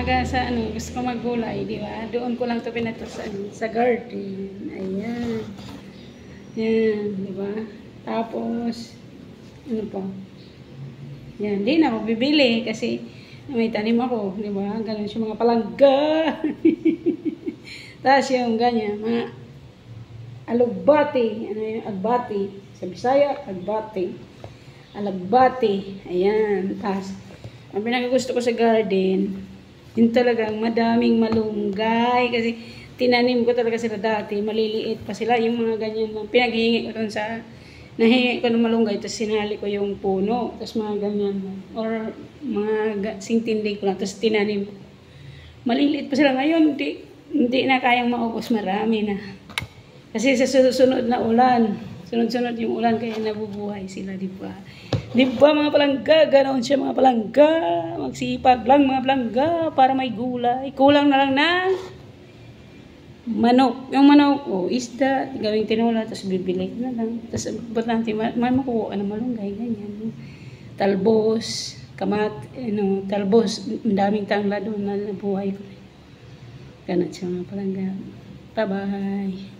maaga sa gusto ko maggulay, di ba? Doon ko lang to pinatusan sa garden. Ayan. Yan, di ba? Tapos, ano pa? Yan, di na ako bibili kasi may tanim ako, di ba? Ganun siya mga palangga. Tapos yung ganyan, mga alugbati. Ano yung agbati? Sa Bisaya, agbati. Alagbati. Ayan. Tapos, ang pinakagusto ko sa garden, yun talagang madaming malunggay. Kasi tinanim ko talaga sila dati. Maliliit pa sila. Yung mga ganyan lang. Pinaghihingi ko dun sa, nahingi ko ng malunggay. Tapos sinali ko yung puno. Tapos mga ganyan. Or mga singtindig ko lang. Tapos tinanim ko. Maliliit pa sila ngayon. Hindi na kayang maubos. Marami na. Kasi sa susunod na ulan. Sunod-sunod yung ulan. Kaya nabubuhay sila, di ba? Di ba mga palangga, ganoon siya mga palangga. Magsipag lang mga palangga para may gulay. Kulang na lang na manok. Yung manok, isda, gawing tinola, tapos bibili na lang. Tapos ba't natin, makuha ng malunggay, ganyan. Talbos, talbos, daming tangla doon na nabuhay ko. Ganoon siya mga palangga. Bye-bye.